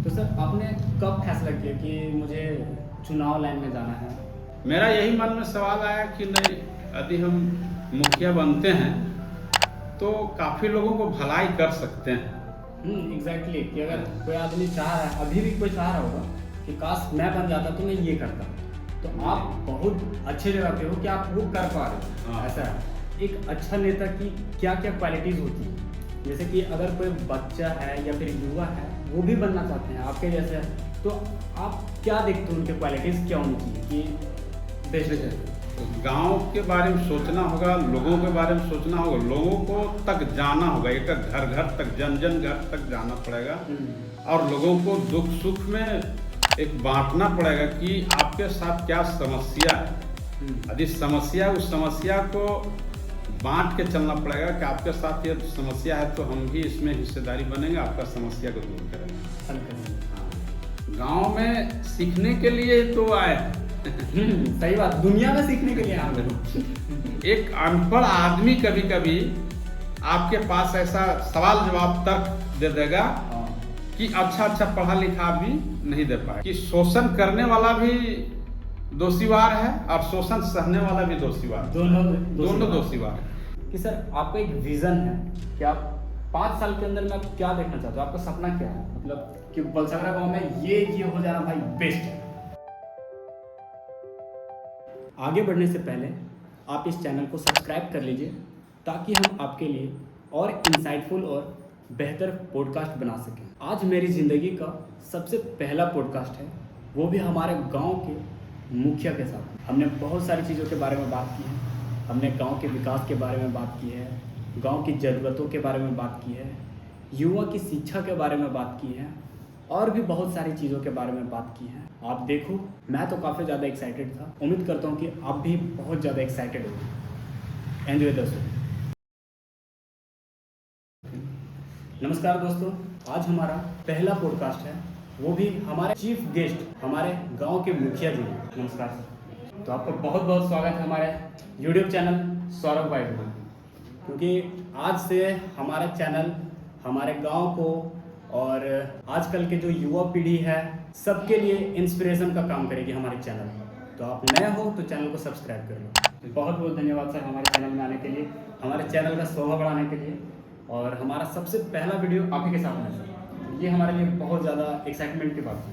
तो सर आपने कब फैसला किया कि मुझे चुनाव लाइन में जाना है? मेरा यही मन में सवाल आया कि नहीं, यदि हम मुखिया बनते हैं तो काफ़ी लोगों को भलाई कर सकते हैं। एग्जैक्टली कि अगर कोई आदमी चाह रहा है, अभी भी कोई चाह रहा होगा कि काश मैं बन जाता तो मैं ये करता, तो आप बहुत अच्छे जगह पे हो कि आप वो कर पा रहे हो। हाँ। ऐसा है। एक अच्छा नेता की क्या क्या क्वालिटीज़ होती हैं? जैसे कि अगर कोई बच्चा है या फिर युवा है, वो भी बनना चाहते हैं आपके जैसे, तो आप क्या देखते हो उनके क्वालिटीज़ क्या होनी चाहिए कि बेस्ट है? गांव के बारे में सोचना होगा, लोगों के बारे में सोचना होगा, लोगों को तक जाना होगा, एक घर घर तक, जन जन घर तक जाना पड़ेगा और लोगों को दुख सुख में एक बांटना पड़ेगा कि आपके साथ क्या समस्या है। यदि समस्या, उस समस्या को बांट के चलना पड़ेगा कि आपके साथ ये समस्या है तो हम भी इसमें हिस्सेदारी बनेंगे, आपका समस्या को दूर करेंगे। हल करेंगे। गांव में सीखने के लिए तो आए हैं। सही बात, दुनिया में सीखने के लिए आप लोग। एक अनपढ़ आदमी कभी कभी आपके पास ऐसा सवाल जवाब तर्क दे देगा कि अच्छा अच्छा पढ़ा लिखा भी नहीं दे पाए, कि शोषण करने वाला भी दोषीवार है और शोषण सहने वाला भी दोषीवार, दोनों दोषीवार है। कि सर आपका एक विजन है कि आप 5 साल के अंदर में आप क्या देखना चाहते हो? आपका सपना क्या है? मतलब कि बलसगरा गांव में ये हो जाना भाई बेस्ट है। आगे बढ़ने से पहले आप इस चैनल को सब्सक्राइब कर लीजिए ताकि हम आपके लिए और इंसाइटफुल और बेहतर पॉडकास्ट बना सकें। आज मेरी ज़िंदगी का सबसे पहला पॉडकास्ट है, वो भी हमारे गांव के मुखिया के साथ। हमने बहुत सारी चीज़ों के बारे में बात की है। हमने गांव के विकास के बारे में बात की है, गांव की ज़रूरतों के बारे में बात की है, युवा की शिक्षा के बारे में बात की है और भी बहुत सारी चीज़ों के बारे में बात की है। आप देखो, मैं तो काफ़ी ज़्यादा एक्साइटेड था। उम्मीद करता हूँ कि आप भी बहुत ज़्यादा एक्साइटेड हो। Enjoy the show. नमस्कार दोस्तों, आज हमारा पहला पॉडकास्ट है, वो भी हमारे चीफ गेस्ट हमारे गांव के मुखिया जी हैं। नमस्कार सर। तो आपका बहुत बहुत स्वागत है हमारे यूट्यूब चैनल सौरभ भाई में, क्योंकि आज से हमारा चैनल हमारे गांव को और आजकल के जो युवा पीढ़ी है सबके लिए इंस्पिरेशन का काम करेगी हमारे चैनल। तो आप नए हो तो चैनल को सब्सक्राइब कर लो। बहुत बहुत धन्यवाद सर हमारे चैनल में आने के लिए, हमारे चैनल का शोभा बढ़ाने के लिए, और हमारा सबसे पहला वीडियो आप ही के साथ है सर। ये हमारे लिए बहुत ज़्यादा एक्साइटमेंट की बात है।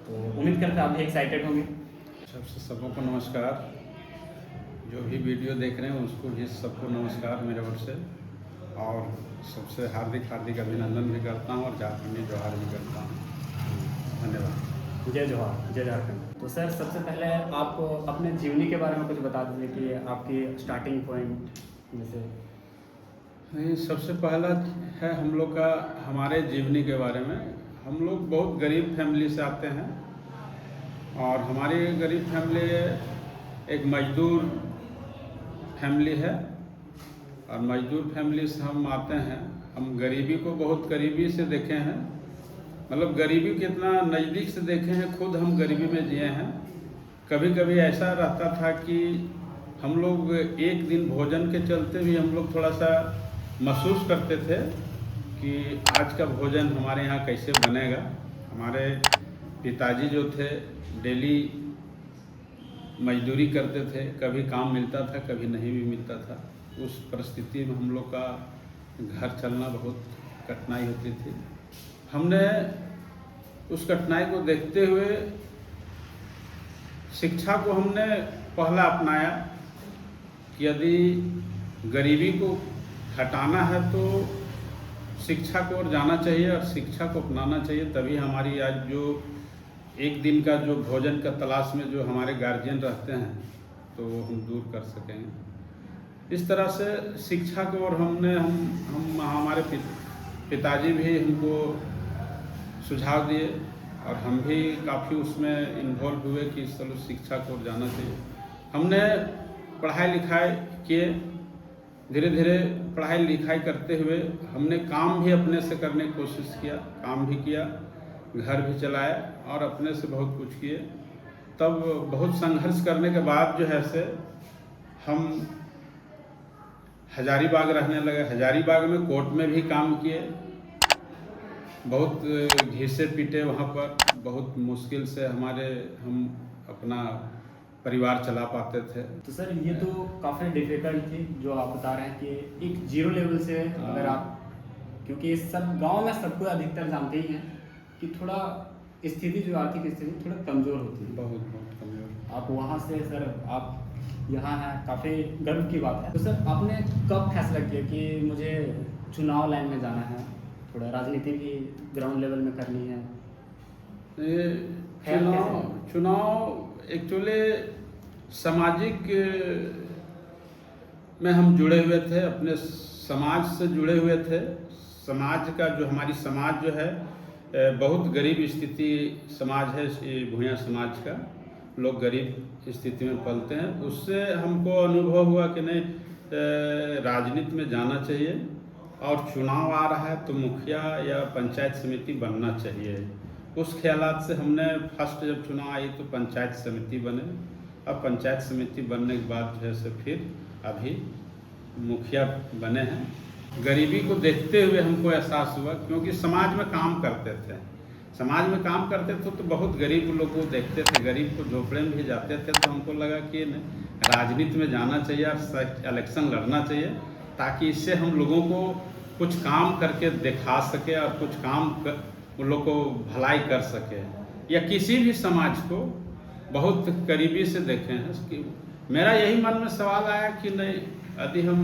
तो उम्मीद करते हैं आप भी एक्साइटेड होंगे। सबसे सबको नमस्कार, जो भी वीडियो देख रहे हैं उसको भी सबको नमस्कार मेरे ओर से, और सबसे हार्दिक हार्दिक अभिनंदन भी करता हूँ और झारखंडी जोहार भी करता हूँ। धन्यवाद। जय जोहार, जय झारखंड। तो सर सबसे पहले आप अपने जीवनी के बारे में कुछ बता दीजिए कि आपकी स्टार्टिंग पॉइंट जैसे। नहीं, सबसे पहला है हम लोग का, हमारे जीवनी के बारे में। हम लोग बहुत गरीब फैमिली से आते हैं और हमारी गरीब फैमिली एक मजदूर फैमिली है, और मजदूर फैमिली से हम आते हैं। हम गरीबी को बहुत करीबी से देखे हैं, मतलब गरीबी कितना नज़दीक से देखे हैं, खुद हम गरीबी में जिए हैं। कभी कभी ऐसा रहता था कि हम लोग एक दिन भोजन के चलते भी हम लोग थोड़ा सा महसूस करते थे कि आज का भोजन हमारे यहाँ कैसे बनेगा। हमारे पिताजी जो थे डेली मजदूरी करते थे, कभी काम मिलता था कभी नहीं भी मिलता था। उस परिस्थिति में हम लोग का घर चलना बहुत कठिनाई होती थी। हमने उस कठिनाई को देखते हुए शिक्षा को हमने पहला अपनाया कि यदि गरीबी को हटाना है तो शिक्षा को ओर जाना चाहिए और शिक्षा को अपनाना चाहिए, तभी हमारी आज जो एक दिन का जो भोजन का तलाश में जो हमारे गार्जियन रहते हैं तो वो हम दूर कर सकेंगे। इस तरह से शिक्षा को और हमने हम हमारे पिताजी भी हमको सुझाव दिए और हम भी काफ़ी उसमें इन्वॉल्व हुए कि चलो शिक्षा को ओर जाना चाहिए। हमने पढ़ाई लिखाई किए, धीरे धीरे पढ़ाई लिखाई करते हुए हमने काम भी अपने से करने की कोशिश किया, काम भी किया, घर भी चलाया और अपने से बहुत कुछ किए। तब बहुत संघर्ष करने के बाद जो है से हम हजारीबाग रहने लगे। हजारीबाग में कोर्ट में भी काम किए बहुत घिसे पीटे वहाँ पर, बहुत मुश्किल से हम अपना परिवार चला पाते थे। तो सर ये तो काफ़ी डिफिकल्ट थी जो आप बता रहे हैं कि एक जीरो लेवल से अगर आप, क्योंकि सब गांव में सबको अधिकतर जानते ही हैं कि थोड़ा स्थिति जो आर्थिक स्थिति थोड़ा कमज़ोर होती है। बहुत बहुत कमजोर। आप वहाँ से सर आप यहाँ हैं, काफ़ी गर्व की बात है। तो सर आपने कब फैसला किया कि मुझे चुनाव लाइन में जाना है, थोड़ा राजनीति भी ग्राउंड लेवल में करनी है? ये ख्याल चुनाव एक्चुअली सामाजिक में हम जुड़े हुए थे, अपने समाज से जुड़े हुए थे। समाज का जो हमारी समाज जो है बहुत गरीब स्थिति समाज है, ये भूया समाज का लोग गरीब स्थिति में पलते हैं। उससे हमको अनुभव हुआ कि नहीं, राजनीति में जाना चाहिए और चुनाव आ रहा है तो मुखिया या पंचायत समिति बनना चाहिए। उस ख्यालात से हमने फर्स्ट जब चुनाव आई तो पंचायत समिति बने। अब पंचायत समिति बनने के बाद जो है से फिर अभी मुखिया बने हैं। गरीबी को देखते हुए हमको एहसास हुआ, क्योंकि समाज में काम करते थे, समाज में काम करते थे तो बहुत गरीब लोग को देखते थे, गरीब को झोपड़े में भी जाते थे। तो हमको लगा कि नहीं, राजनीति में जाना चाहिए और इलेक्शन लड़ना चाहिए, ताकि इससे हम लोगों को कुछ काम करके दिखा सके और कुछ काम उन लोग को भलाई कर सके, या किसी भी समाज को बहुत करीबी से देखें हैं। कि मेरा यही मन में सवाल आया कि नहीं, यदि हम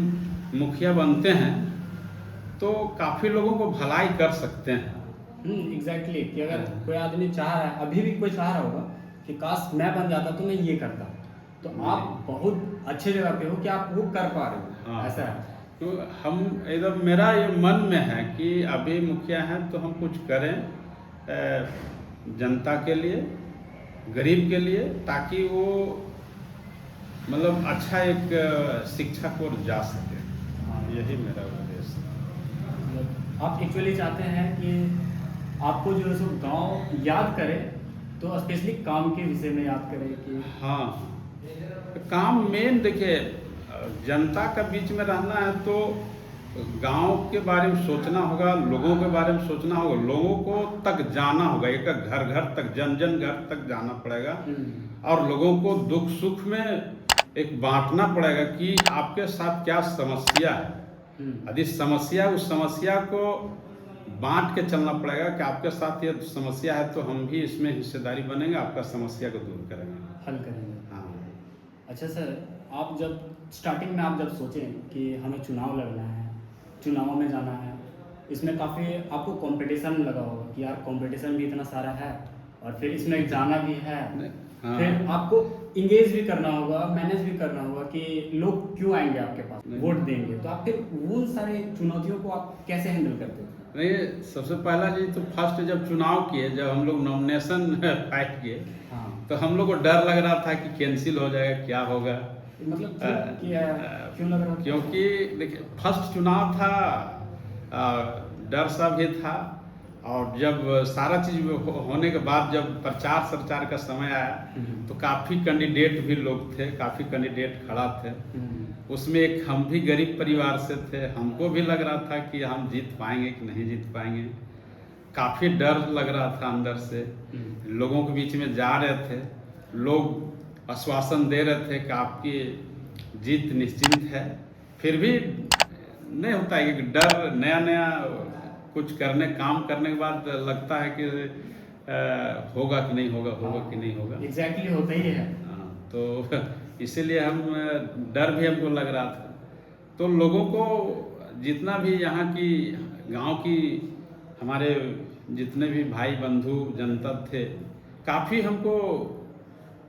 मुखिया बनते हैं तो काफ़ी लोगों को भलाई कर सकते हैं। एग्जैक्टली कि अगर कोई आदमी चाह रहा है, अभी भी कोई चाह रहा होगा कि काश मैं बन जाता तो मैं ये करता, तो आप बहुत अच्छे जगह पे हो कि आप वो कर पा रहे हो। हाँ। ऐसा है तो हम एकदम, मेरा ये मन में है कि अभी मुखिया हैं तो हम कुछ करें जनता के लिए, गरीब के लिए, ताकि वो मतलब अच्छा एक शिक्षा को जा सके। यही मेरा उद्देश्य है। आप एक्चुअली चाहते हैं कि आपको जो है सो गांव याद करे, तो स्पेशली काम के विषय में याद करे कि हाँ, काम मेन देखिए, जनता का बीच में रहना है तो गांव के बारे में सोचना होगा, लोगों के बारे में सोचना होगा, लोगों को तक जाना होगा, एक घर घर तक, जन जन घर तक जाना पड़ेगा और लोगों को दुख सुख में एक बांटना पड़ेगा कि आपके साथ क्या समस्या है। यदि समस्या, उस समस्या को बांट के चलना पड़ेगा कि आपके साथ ये समस्या है तो हम भी इसमें हिस्सेदारी बनेंगे, आपका समस्या को दूर करेंगे, हल करेंगे। हाँ। अच्छा सर, आप जब स्टार्टिंग में आप जब सोचें कि हमें चुनाव लड़ना है, चुनाव में जाना है, इसमें काफ़ी आपको कंपटीशन लगा होगा कि यार कंपटीशन भी इतना सारा है और फिर इसमें जाना भी है। हाँ। फिर आपको इंगेज भी करना होगा, मैनेज भी करना होगा कि लोग क्यों आएंगे आपके पास, वोट देंगे। तो आप फिर उन सारे चुनौतियों को आप कैसे हैंडल करते हो? नहीं, सबसे पहला चीज तो फर्स्ट जब चुनाव किए, जब हम लोग नॉमिनेशन फाइट किए, हाँ, तो हम लोग को डर लग रहा था कि कैंसिल हो जाएगा, क्या होगा। मतलब क्यों लग रहा था? क्योंकि देखिए फर्स्ट चुनाव था, डर सा भी था, और जब सारा चीज होने के बाद जब प्रचार सरचार का समय आया तो काफ़ी कैंडिडेट भी लोग थे, काफ़ी कैंडिडेट खड़ा थे। उसमें एक हम भी गरीब परिवार से थे, हमको भी लग रहा था कि हम जीत पाएंगे कि नहीं जीत पाएंगे। काफ़ी डर लग रहा था अंदर से। लोगों के बीच में जा रहे थे, लोग आश्वासन दे रहे थे कि आपकी जीत निश्चित है, फिर भी नहीं होता है कि डर, नया नया कुछ करने, काम करने के बाद लगता है कि होगा कि नहीं होगा, होगा कि नहीं होगा। एग्जैक्टली होता ही है। तो इसीलिए हम, डर भी हमको लग रहा था। तो लोगों को जितना भी यहाँ की गांव की हमारे जितने भी भाई बंधु जनता थे, काफ़ी हमको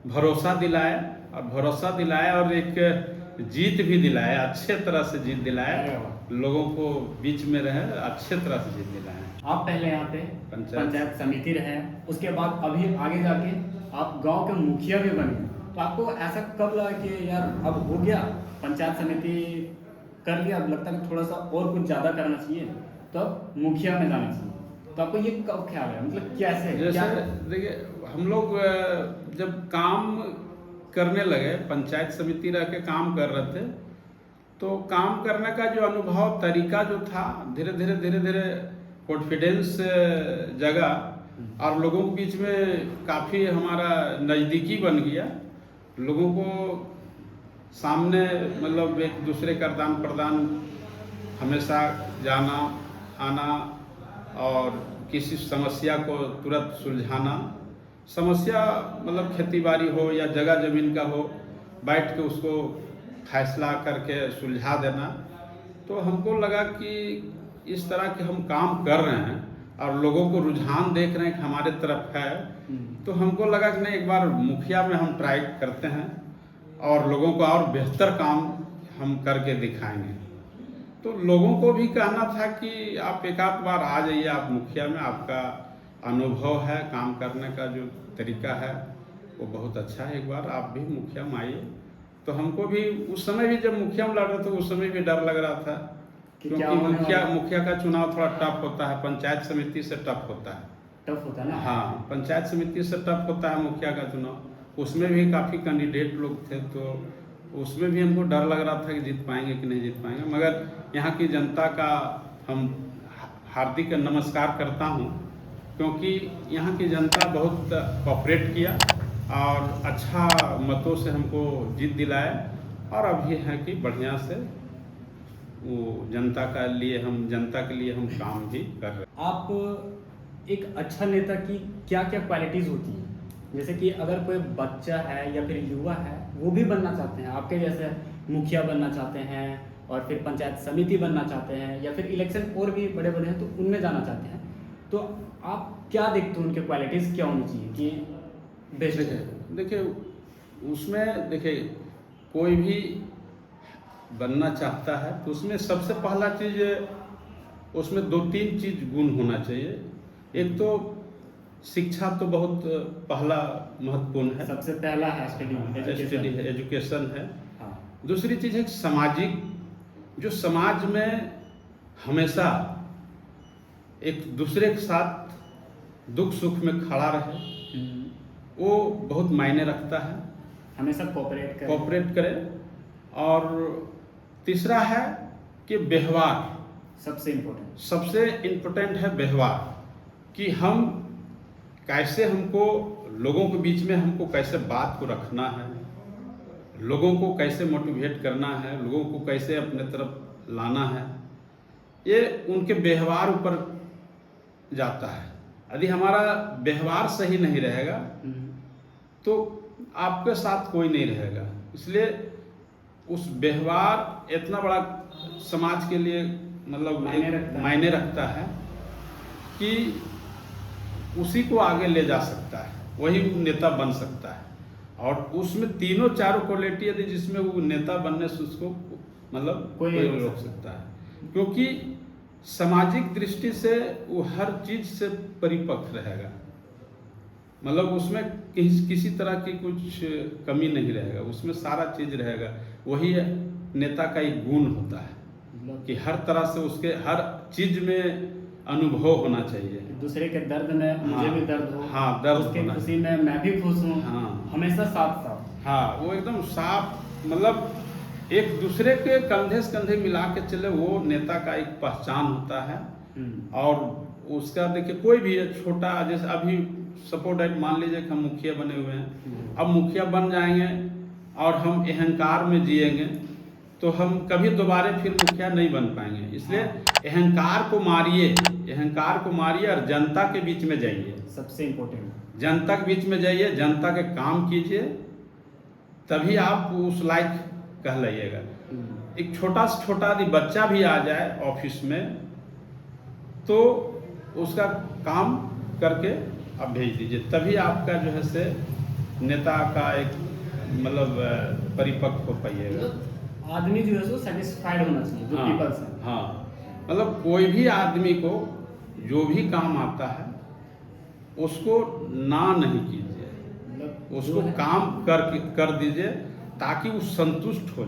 भरोसा दिलाया और एक जीत भी दिलाया, अच्छे तरह से जीत दिलाया, लोगों को बीच में रहे, अच्छे तरह से जीत दिलाया। आप पहले यहाँ पे पंचायत समिति रहे, उसके बाद अभी आगे जाके आप गांव के मुखिया भी बने। तो आपको ऐसा कब लगा कि यार अब हो गया, पंचायत समिति कर लिया, अब लगता है थोड़ा सा और कुछ ज़्यादा करना चाहिए, तो अब मुखिया में जाना चाहिए? तो आपको ये कब ख्याल है, मतलब कैसे? जैसे देखिए, हम लोग जब काम करने लगे, पंचायत समिति रह के काम कर रहे थे, तो काम करने का जो अनुभव, तरीका जो था, धीरे धीरे कॉन्फिडेंस जगा और लोगों के बीच में काफ़ी हमारा नज़दीकी बन गया। लोगों को सामने मतलब एक दूसरे का आदान प्रदान, हमेशा जाना आना और किसी समस्या को तुरंत सुलझाना। समस्या मतलब खेती बाड़ी हो या जगह ज़मीन का हो, बैठ के उसको फैसला करके सुलझा देना। तो हमको लगा कि इस तरह के हम काम कर रहे हैं और लोगों को रुझान देख रहे हैं कि हमारे तरफ है, तो हमको लगा कि नहीं, एक बार मुखिया में हम ट्राई करते हैं और लोगों को और बेहतर काम हम करके दिखाएंगे। तो लोगों को भी कहना था कि आप एक आध बार आ जाइए, आप मुखिया में, आपका अनुभव है, काम करने का जो तरीका है वो बहुत अच्छा है, एक बार आप भी मुखिया में आइए। तो हमको भी उस समय भी जब मुखिया में लड़ रहे थे उस समय भी डर लग रहा था, क्योंकि मुखिया का चुनाव थोड़ा टफ होता है, पंचायत समिति से टफ होता है। टफ होता है ना? हाँ, पंचायत समिति से टफ होता है मुखिया का चुनाव। उसमें भी काफ़ी कैंडिडेट लोग थे, तो उसमें भी हमको डर लग रहा था कि जीत पाएंगे कि नहीं जीत पाएंगे। मगर यहाँ की जनता का हम हार्दिक नमस्कार करता हूँ, क्योंकि यहाँ की जनता बहुत कोऑपरेट किया और अच्छा मतों से हमको जीत दिलाए। और अभी है कि बढ़िया से वो जनता के लिए हम काम भी कर रहे हैं। आप एक अच्छा नेता की क्या क्या क्वालिटीज़ होती हैं? जैसे कि अगर कोई बच्चा है या फिर युवा है, वो भी बनना चाहते हैं आपके जैसे, मुखिया बनना चाहते हैं और फिर पंचायत समिति बनना चाहते हैं या फिर इलेक्शन और भी बड़े बड़े हैं तो उनमें जाना चाहते हैं, तो आप क्या देखते हो उनके क्वालिटीज़ क्या होनी चाहिए कि बेस्ट है? देखिए उसमें कोई भी बनना चाहता है तो उसमें सबसे पहला चीज़, उसमें 2-3 चीज़ गुण होना चाहिए। एक तो शिक्षा तो बहुत पहला महत्वपूर्ण है, सबसे पहला है स्टडी एजुकेशन है। हाँ। दूसरी चीज़ है सामाजिक, जो समाज में हमेशा एक दूसरे के साथ दुख सुख में खड़ा रहे, वो बहुत मायने रखता है। हमेशा कोऑपरेट करे। और तीसरा है कि व्यवहार, सबसे इम्पोर्टेंट है व्यवहार, कि हम कैसे, हमको लोगों के बीच में हमको कैसे बात को रखना है, लोगों को कैसे मोटिवेट करना है, लोगों को कैसे अपने तरफ लाना है, ये उनके व्यवहार ऊपर जाता है। यदि हमारा व्यवहार सही नहीं रहेगा तो आपके साथ कोई नहीं रहेगा। इसलिए उस व्यवहार इतना बड़ा समाज के लिए मतलब मायने रखता है कि उसी को आगे ले जा सकता है, वही नेता बन सकता है। और उसमें तीनों चारों क्वालिटी यदि जिसमें वो नेता बनने से उसको मतलब कोई नहीं रोक सकता है, क्योंकि सामाजिक दृष्टि से वो हर चीज़ से परिपक्व रहेगा। मतलब उसमें किसी तरह की कुछ कमी नहीं रहेगा, उसमें सारा चीज़ रहेगा। वही नेता का एक गुण होता है कि हर तरह से उसके हर चीज़ में अनुभव होना चाहिए। दूसरे के दर्द में मुझे भी दर्द हो, हाँ, दर्द उसके खुशी में मैं भी खुश हूँ, हाँ, हमेशा साफ। हाँ, वो एकदम साफ, मतलब एक दूसरे के कंधे से कंधे मिला के चले, वो नेता का एक पहचान होता है। और उसका देखिए कोई भी है छोटा, जैसे अभी सपोर्ट मान लीजिए कि हम मुखिया बने हुए हैं, अब मुखिया बन जाएंगे और हम अहंकार में जिएंगे तो हम कभी दोबारा फिर मुखिया नहीं बन पाएंगे। इसलिए अहंकार को मारिए और जनता के बीच में जाइए। सबसे इम्पोर्टेंट, जनता के बीच में जाइए, जनता के काम कीजिए, तभी आप उस लायक कहलाइएगा। एक छोटा से छोटा यदि बच्चा भी आ जाए ऑफिस में तो उसका काम करके आप भेज दीजिए, तभी आपका जो है से नेता का एक मतलब परिपक्व हो पाइएगा। आदमी जो है सो सेटिस्फाइड होना चाहिए, जो पीपल्स हैं। हाँ, मतलब कोई भी आदमी को जो भी काम आता है उसको ना नहीं कीजिए, मतलब उसको काम कर दीजिए ताकि वो संतुष्ट हो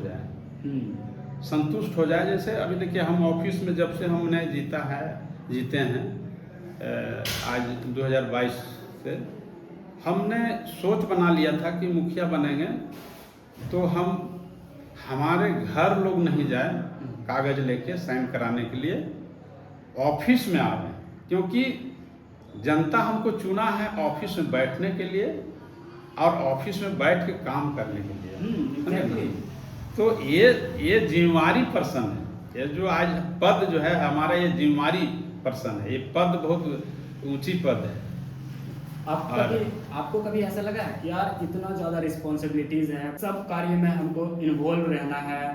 जाए। जैसे अभी देखिए हम ऑफिस में जब से हमने जीते हैं आज 2022 से, हमने सोच बना लिया था कि मुखिया बनेंगे तो हमारे घर लोग नहीं जाए कागज लेके साइन कराने के लिए, ऑफिस में आवे क्योंकि जनता हमको चुना है ऑफिस में बैठने के लिए और ऑफिस में बैठ के काम करने के लिए। एग्जैक्टली। तो ये जिम्मेवारी पर्सन है, ये जो आज पद जो है हमारा, ये जिम्मेवारी पर्सन है, ये पद बहुत ऊंची पद है। आपको कभी ऐसा लगा है कि यार इतना ज़्यादा रिस्पॉन्सिबिलिटीज़ हैं, सब कार्य में हमको इन्वॉल्व रहना है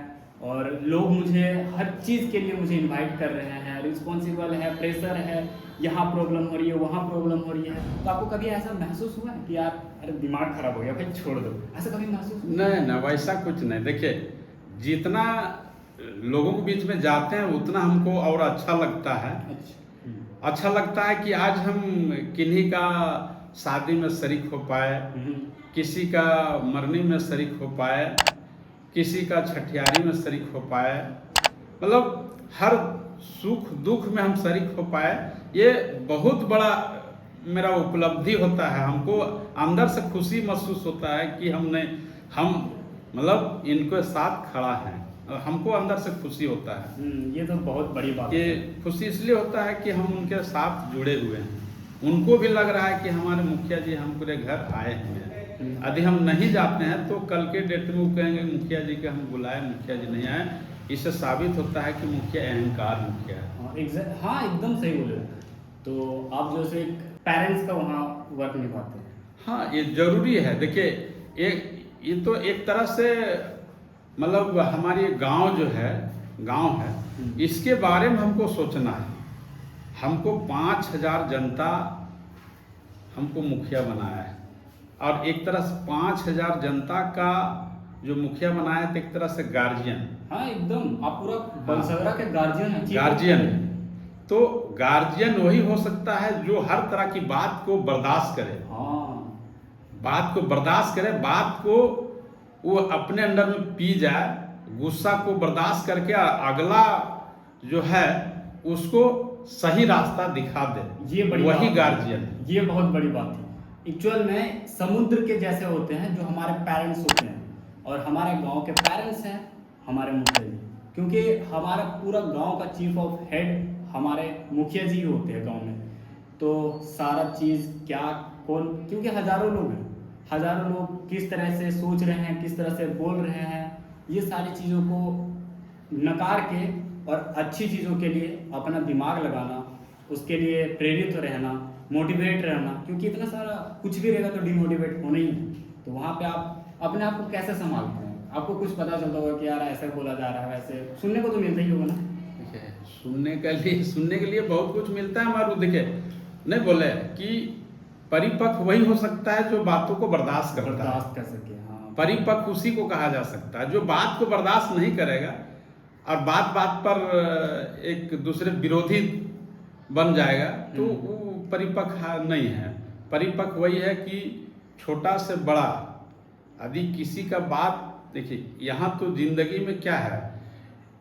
और लोग मुझे हर चीज़ के लिए मुझे इनवाइट कर रहे हैं, रिस्पॉन्सिबल है, प्रेशर है, यहाँ प्रॉब्लम हो रही है, वहाँ प्रॉब्लम हो रही है, तो आपको कभी ऐसा महसूस हुआ है कि यार अरे दिमाग खराब हो गया भाई छोड़ दो, ऐसा कभी महसूस हुआ? नहीं, वैसा कुछ नहीं। देखिए, जितना लोगों के बीच में जाते हैं उतना हमको और अच्छा लगता है। अच्छा लगता है कि आज हम किन्हीं का शादी में शरीक हो पाए, किसी का मरने में शरीक हो पाए, किसी का छठियारी में शरीक हो पाए, मतलब हर सुख दुख में हम शरीक हो पाए, ये बहुत बड़ा मेरा उपलब्धि होता है। हमको अंदर से खुशी महसूस होता है कि हम मतलब इनके साथ खड़ा हैं, हमको अंदर से खुशी होता है। ये तो बहुत बड़ी बात है। ये खुशी इसलिए होता है कि हम उनके साथ जुड़े हुए हैं, उनको भी लग रहा है कि हमारे मुखिया जी हमरे घर आए हैं। यदि हम नहीं जाते हैं तो कल के डेट में वो कहेंगे मुखिया जी के हम बुलाए, मुखिया जी नहीं आए। इससे साबित होता है कि मुखिया अहंकार मुखिया है। हाँ एकदम सही बोले। तो आप जैसे एक पेरेंट्स का वहाँ वर्क निभाते हैं। हाँ, ये जरूरी है। देखिए, ये तो एक तरह से मतलब हमारी गांव जो है, गांव है, इसके बारे में हमको सोचना है। हमको 5000 जनता हमको मुखिया बनाया है और एक तरह से 5000 जनता का जो मुखिया बनाया है तो एक तरह से गार्जियन। हाँ एकदम, आप पूरा बलसगरा के गार्जियन हैं। गार्जियन तो गार्जियन वही हो सकता है जो हर तरह की बात को बर्दाश्त करे। हाँ, बात को बर्दाश्त करे, बात को वो अपने अंदर में पी जाए, गुस्सा को बर्दाश्त करके अगला जो है उसको सही रास्ता दिखा दे। ये बड़ी वही बात गार्जियन है। ये बहुत बड़ी बात है। एक्चुअल में समुद्र के जैसे होते हैं जो हमारे पेरेंट्स होते हैं, और हमारे गांव के पेरेंट्स हैं हमारे मुखिया जी, क्योंकि हमारा पूरा गांव का चीफ ऑफ हेड हमारे मुखिया जी होते हैं गांव में। तो सारा चीज़ क्या कौन, क्योंकि हज़ारों लोग हैं, हज़ारों लोग किस तरह से सोच रहे हैं, किस तरह से बोल रहे हैं, ये सारी चीज़ों को नकार के और अच्छी चीज़ों के लिए अपना दिमाग लगाना, उसके लिए प्रेरित रहना, मोटिवेट रहना, क्योंकि इतना सारा कुछ भी रहेगा तो डिमोटिवेट होना ही है। तो वहाँ पे आप अपने आप को कैसे संभालते हैं? आपको कुछ पता चलता होगा कि यार ऐसे बोला जा रहा है, वैसे सुनने को तो मिलता ही होगा ना। सुनने के लिए बहुत कुछ मिलता है हमारे। देखिए, नहीं बोले कि परिपक्व वही हो सकता है जो बातों को बर्दाश्त कर सके। हाँ, परिपक्व उसी को कहा जा सकता है जो बात को बर्दाश्त नहीं करेगा और बात बात पर एक दूसरे विरोधी बन जाएगा, तो वो परिपक्व नहीं है। परिपक्व वही है कि छोटा से बड़ा, यदि किसी का बात, देखिए यहाँ तो जिंदगी में क्या है,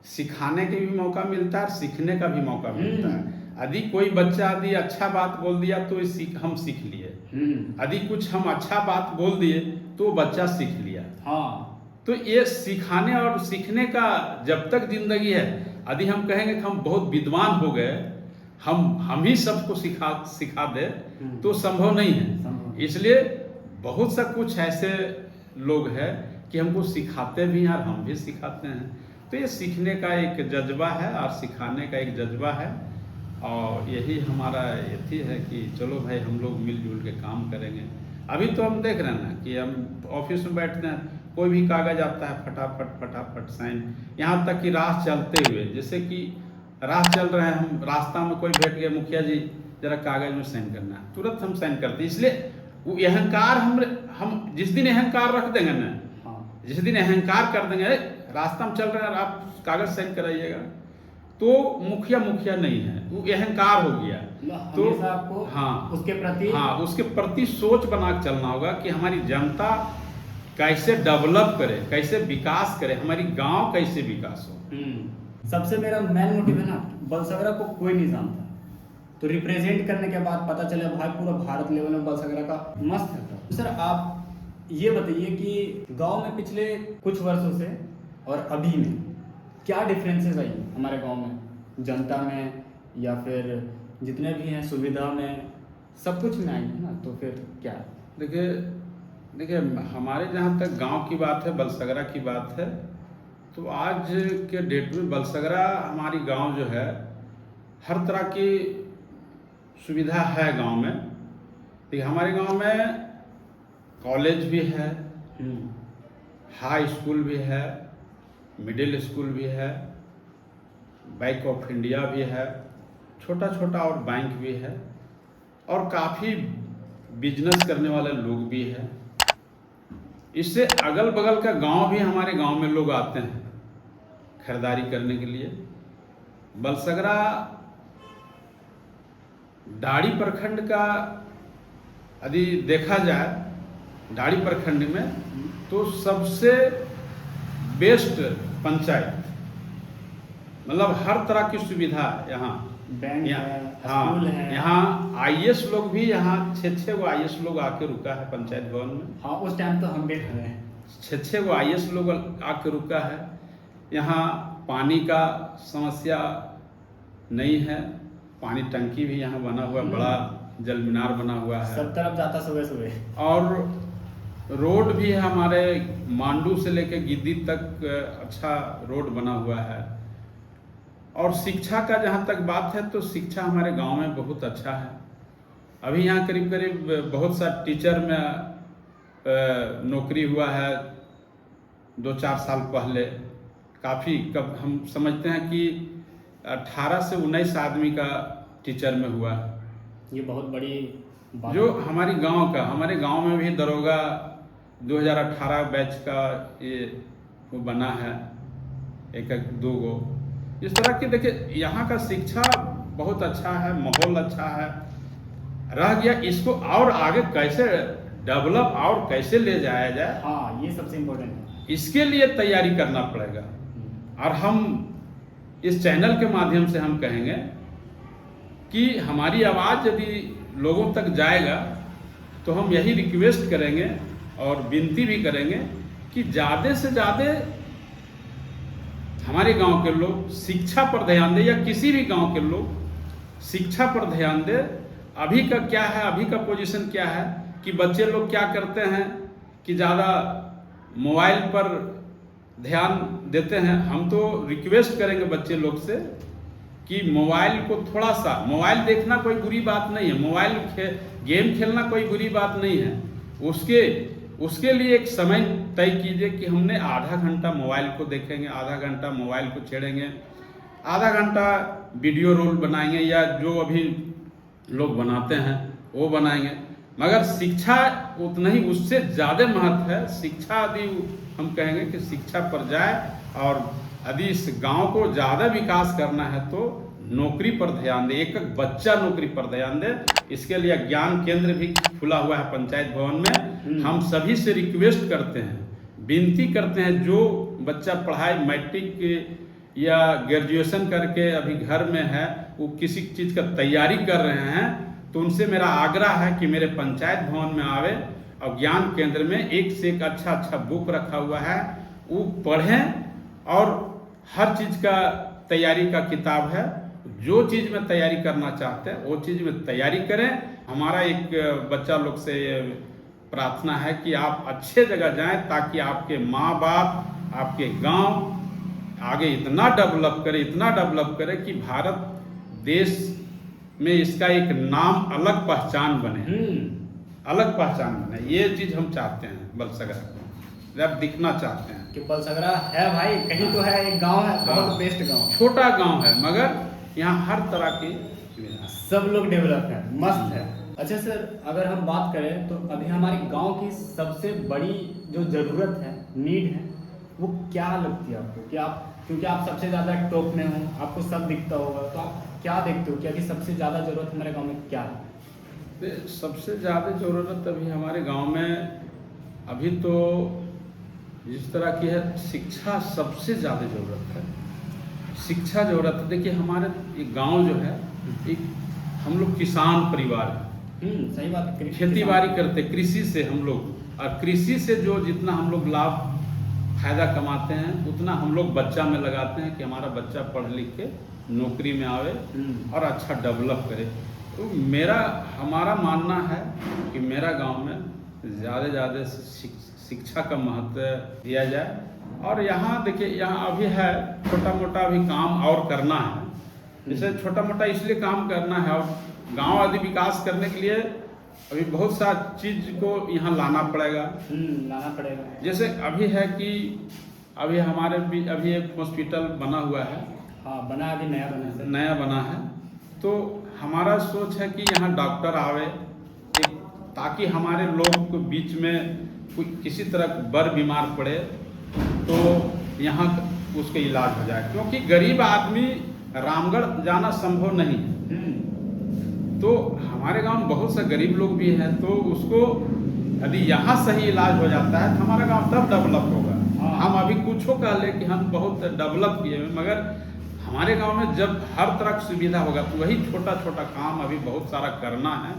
सिखाने के भी मौका मिलता है, सीखने का भी मौका मिलता है। यदि कोई बच्चा यदि अच्छा बात बोल दिया तो हम सीख लिए, यदि कुछ हम अच्छा बात बोल दिए तो बच्चा सीख लिया। हाँ, तो ये सिखाने और सीखने का जब तक जिंदगी है, यदि हम कहेंगे कि हम बहुत विद्वान हो गए, हम ही सबको सिखा दे, तो संभव नहीं है। इसलिए बहुत सा कुछ ऐसे लोग हैं कि हमको सिखाते भी हैं और हम भी सिखाते हैं। तो ये सीखने का एक जज्बा है और सिखाने का एक जज्बा है, और यही हमारा यही है कि चलो भाई हम लोग मिलजुल के काम करेंगे। अभी तो हम देख रहे हैं ना कि हम ऑफिस में बैठते हैं, कोई भी कागज आता है फटाफट साइन, यहाँ तक कि राह चलते हुए, जैसे कि राह चल रहे हैं, हम रास्ता में कोई बैठ गया, मुखिया जी जरा कागज में साइन करना है, तुरंत हम साइन करते हैं। इसलिए वो अहंकार हम जिस दिन अहंकार रख देंगे ना, जिस दिन अहंकार कर देंगे, रास्ता में चल रहे हैं आप कागज साइन कराइएगा, तो मुखिया नहीं है, वो अहंकार हो गया। तो आपको उसके प्रति सोच बना के चलना होगा कि हमारी जनता कैसे डेवलप करे, कैसे विकास करे, हमारी गांव कैसे विकास हो। सबसे मेरा मेन मोटिव है ना, बलसगरा को कोई नहीं जानता, तो रिप्रेजेंट करने के बाद पता चले भाई पूरा भारत लेवल में बलसगरा का मस्त है। तो सर आप ये बताइए कि गांव में पिछले कुछ वर्षों से और अभी में क्या डिफरेंसेस आई हमारे गांव में, जनता में या फिर जितने भी हैं सुविधा में सब कुछ में आई है ना, तो फिर क्या है? देखिए हमारे जहाँ तक गांव की बात है, बलसगरा की बात है, तो आज के डेट में बलसगरा हमारी गांव जो है हर तरह की सुविधा है गांव में। देखिए हमारे गांव में कॉलेज भी है, हाई स्कूल भी है, मिडिल स्कूल भी है, बैंक ऑफ इंडिया भी है, छोटा छोटा और बैंक भी है, और काफ़ी बिजनेस करने वाले लोग भी हैं। इससे अगल बगल का गांव भी हमारे गांव में लोग आते हैं खरीदारी करने के लिए। बलसगरा डाड़ी प्रखंड का यदि देखा जाए, डाड़ी प्रखंड में तो सबसे बेस्ट पंचायत, मतलब हर तरह की सुविधा यहाँ बैंक है, हाँ, स्कूल है। यहाँ आईएएस लोग भी, यहाँ 6 गो आईएएस लोग आके रुका है पंचायत भवन में। हाँ, उस टाइम तो हम भी खड़े हैं। 6 गो आईएएस लोग आके रुका है। यहाँ पानी का समस्या नहीं है, पानी टंकी भी यहाँ बना हुआ, बड़ा जल मीनार बना हुआ है, सब तरफ जाता सुबह सुबह। और रोड भी है हमारे मांडू से लेके गिद्दी तक अच्छा रोड बना हुआ है। और शिक्षा का जहाँ तक बात है तो शिक्षा हमारे गांव में बहुत अच्छा है। अभी यहाँ करीब करीब बहुत सा टीचर में नौकरी हुआ है 2-4 साल पहले। काफ़ी कब हम समझते हैं कि 18 से 19 आदमी का टीचर में हुआ है। ये बहुत बड़ी बात जो हमारे गांव में भी दरोगा 2018 बैच का ये वो बना है, 1-2 गो। इस तरह की देखिए यहाँ का शिक्षा बहुत अच्छा है, माहौल अच्छा है। रह गया इसको और आगे कैसे डेवलप और कैसे ले जाया जाए, हाँ, ये सबसे इम्पोर्टेंट है। इसके लिए तैयारी करना पड़ेगा। और हम इस चैनल के माध्यम से हम कहेंगे कि हमारी आवाज़ यदि लोगों तक जाएगा तो हम यही रिक्वेस्ट करेंगे और विनती भी करेंगे कि ज़्यादा से ज़्यादा हमारे गांव के लोग शिक्षा पर ध्यान दें, या किसी भी गांव के लोग शिक्षा पर ध्यान दें। अभी का क्या है, अभी का पोजीशन क्या है कि बच्चे लोग क्या करते हैं कि ज़्यादा मोबाइल पर ध्यान देते हैं। हम तो रिक्वेस्ट करेंगे बच्चे लोग से कि मोबाइल को थोड़ा सा, मोबाइल देखना कोई बुरी बात नहीं है, मोबाइल गेम खेलना कोई बुरी बात नहीं है। उसके लिए एक समय तय कीजिए कि हमने आधा घंटा मोबाइल को देखेंगे, आधा घंटा मोबाइल को छेड़ेंगे, आधा घंटा वीडियो रोल बनाएंगे, या जो अभी लोग बनाते हैं वो बनाएंगे। मगर शिक्षा उतना ही, उससे ज़्यादा महत्व है शिक्षा। यदि हम कहेंगे कि शिक्षा पर जाए, और यदि इस गांव को ज़्यादा विकास करना है तो नौकरी पर ध्यान दे, एक एक बच्चा नौकरी पर ध्यान दे। इसके लिए ज्ञान केंद्र भी खुला हुआ है पंचायत भवन में। हम सभी से रिक्वेस्ट करते हैं, विनती करते हैं, जो बच्चा पढ़ाई मैट्रिक या ग्रेजुएशन करके अभी घर में है, वो किसी चीज़ का तैयारी कर रहे हैं, तो उनसे मेरा आग्रह है कि मेरे पंचायत भवन में आवे और ज्ञान केंद्र में एक से एक अच्छा बुक रखा हुआ है, वो पढ़ें। और हर चीज़ का तैयारी का किताब है, जो चीज़ में तैयारी करना चाहते हैं वो चीज़ में तैयारी करें। हमारा एक बच्चा लोग से प्रार्थना है कि आप अच्छे जगह जाएं, ताकि आपके माँ बाप, आपके गांव आगे इतना डेवलप करे कि भारत देश में इसका एक नाम, अलग पहचान बने, अलग पहचान बने। ये चीज़ हम चाहते हैं बलसगरा जब दिखना चाहते हैं कि बलसगरा है भाई, कहीं तो है, एक गांव है, बहुत बेस्ट गांव, छोटा गांव है, मगर यहाँ हर तरह की सुविधा, सब लोग डेवलप है, मस्त है। अच्छा सर, अगर हम बात करें तो अभी हमारे गांव की सबसे बड़ी जो ज़रूरत है, नीड है, वो क्या लगती है आपको? कि आप, क्योंकि आप सबसे ज़्यादा टॉप में हो, आपको सब दिखता होगा, तो आप क्या देखते हो कि सबसे ज़्यादा ज़रूरत हमारे गाँव में क्या है? सबसे ज़्यादा ज़रूरत अभी हमारे गांव में अभी तो जिस तरह की है, शिक्षा सबसे ज़्यादा ज़रूरत है। शिक्षा ज़रूरत है। देखिए हमारे ये गांव जो है, एक हम लोग किसान परिवार है, सही बात है। खेती बाड़ी करते, कृषि से हम लोग, और कृषि से जो जितना हम लोग लाभ फायदा कमाते हैं, उतना हम लोग बच्चा में लगाते हैं कि हमारा बच्चा पढ़ लिख के नौकरी में आवे और अच्छा डेवलप करे। तो हमारा मानना है कि मेरा गांव में ज़्यादा ज़्यादा शिक्षा का महत्व दिया जाए। और यहाँ देखिए, यहाँ अभी है छोटा मोटा अभी काम और करना है। जैसे छोटा मोटा इसलिए काम करना है, और गांव आदि विकास करने के लिए अभी बहुत सा चीज़ को यहाँ लाना पड़ेगा। जैसे अभी है कि अभी हमारे भी अभी एक हॉस्पिटल बना हुआ है। हाँ, बना अभी नया बना है। तो हमारा सोच है कि यहाँ डॉक्टर आवे, ताकि हमारे लोग के बीच में कोई किसी तरह बर बीमार पड़े तो यहाँ उसका इलाज हो जाए, क्योंकि गरीब आदमी रामगढ़ जाना संभव नहीं है। तो हमारे गांव में बहुत से गरीब लोग भी हैं, तो उसको यदि यहाँ सही इलाज हो जाता है तो हमारा गांव तब डेवलप होगा। हम अभी कुछ कह ले कि हम बहुत डेवलप किए हैं, मगर हमारे गांव में जब हर तरह की सुविधा होगा तो वही छोटा छोटा काम अभी बहुत सारा करना है।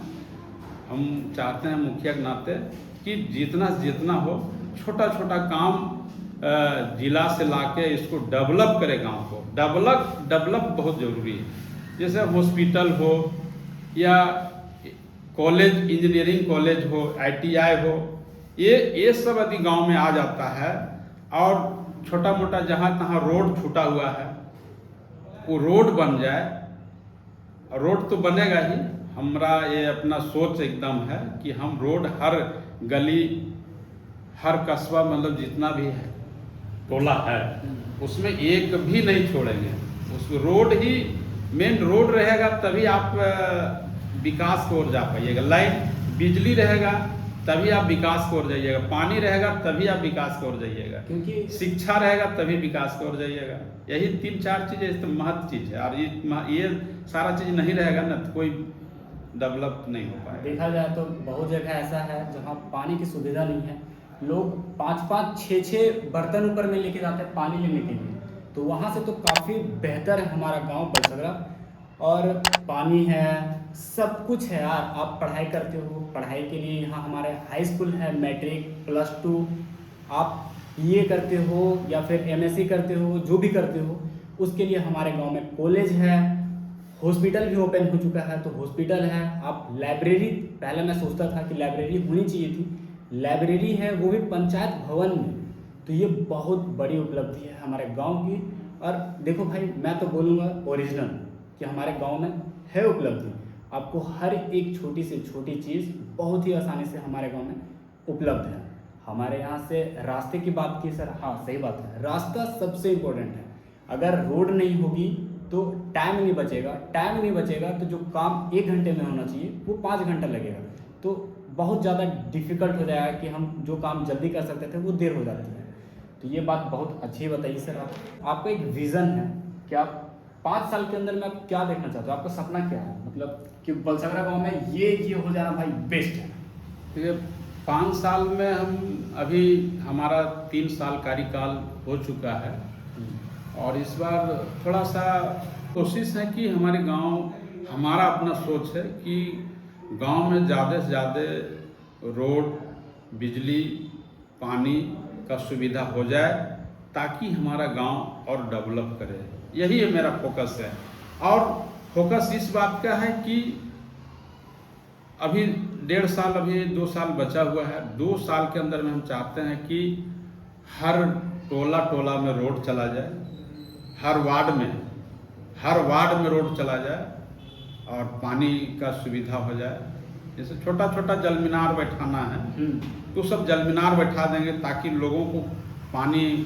हम चाहते हैं मुखिया के नाते कि जितना जितना हो छोटा छोटा काम जिला से लाके इसको डेवलप करे। गांव को डेवलप बहुत ज़रूरी है। जैसे हॉस्पिटल हो या कॉलेज, इंजीनियरिंग कॉलेज हो, ITI हो, ये सब यदि गांव में आ जाता है, और छोटा मोटा जहाँ तहाँ रोड छूटा हुआ है वो रोड बन जाए। रोड तो बनेगा ही, हमारा ये अपना सोच एकदम है कि हम रोड हर गली, हर कस्बा, मतलब जितना भी है टोला है उसमें एक भी नहीं छोड़ेंगे। उस रोड ही मेन रोड रहेगा, तभी आप विकास की ओर जा पाइएगा। लाइन, बिजली रहेगा तभी आप विकास की ओर जाइएगा, पानी रहेगा तभी आप विकास की ओर जाइएगा, क्योंकि शिक्षा रहेगा तभी विकास की ओर जाइएगा। यही 3-4 चीज़ें तो महत्व चीज़ है, और ये सारा चीज़ नहीं रहेगा ना तो कोई डेवलप नहीं हो पाएगा। देखा जाए तो बहुत जगह ऐसा है जहाँ पानी की सुविधा नहीं है, लोग 5-5, 6-6 बर्तन ऊपर में लेके जाते हैं पानी लेने के लिए। तो वहाँ से तो काफ़ी बेहतर है हमारा गांव बलसगरा, और पानी है, सब कुछ है यार। आप पढ़ाई करते हो, पढ़ाई के लिए यहाँ हमारे हाई स्कूल है, मैट्रिक, +2, आप BA करते हो या फिर MSc करते हो, जो भी करते हो उसके लिए हमारे गांव में कॉलेज है, हॉस्पिटल भी ओपन हो चुका है। तो हॉस्पिटल है, आप लाइब्रेरी, पहले मैं सोचता था कि लाइब्रेरी होनी चाहिए थी, लाइब्रेरी है वो भी पंचायत भवन में। तो ये बहुत बड़ी उपलब्धि है हमारे गांव की। और देखो भाई, मैं तो बोलूँगा ओरिजिनल कि हमारे गांव में है उपलब्धि। आपको हर एक छोटी से छोटी चीज़ बहुत ही आसानी से हमारे गांव में उपलब्ध है। हमारे यहाँ से रास्ते की बात की सर, हाँ सही बात है, रास्ता सबसे इम्पोर्टेंट है। अगर रोड नहीं होगी तो टाइम नहीं बचेगा, तो जो काम 1 घंटे में होना चाहिए वो 5 घंटा लगेगा। तो बहुत ज़्यादा डिफ़िकल्ट हो जाएगा कि हम जो काम जल्दी कर सकते थे वो देर हो जाती है। तो ये बात बहुत अच्छी बताइए सर। आपका एक विज़न है कि आप 5 साल के अंदर में आप क्या देखना चाहते हो? आपका सपना क्या है, मतलब कि बलसगरा गांव में ये हो जाना भाई बेस्ट है? देखिए, 5 साल में हम अभी हमारा 3 साल कार्यकाल हो चुका है, और इस बार थोड़ा सा कोशिश है कि हमारे गांव, हमारा अपना सोच है कि गांव में ज़्यादा से ज़्यादा रोड, बिजली, पानी का सुविधा हो जाए, ताकि हमारा गांव और डेवलप करे। यही है मेरा फोकस है। और फोकस इस बात का है कि अभी 1.5 साल, अभी 2 साल बचा हुआ है। 2 साल के अंदर में हम चाहते हैं कि हर टोला में रोड चला जाए, हर वार्ड में रोड चला जाए, और पानी का सुविधा हो जाए। जैसे छोटा छोटा जल मीनार बैठाना है तो सब जल मीनार बैठा देंगे, ताकि लोगों को पानी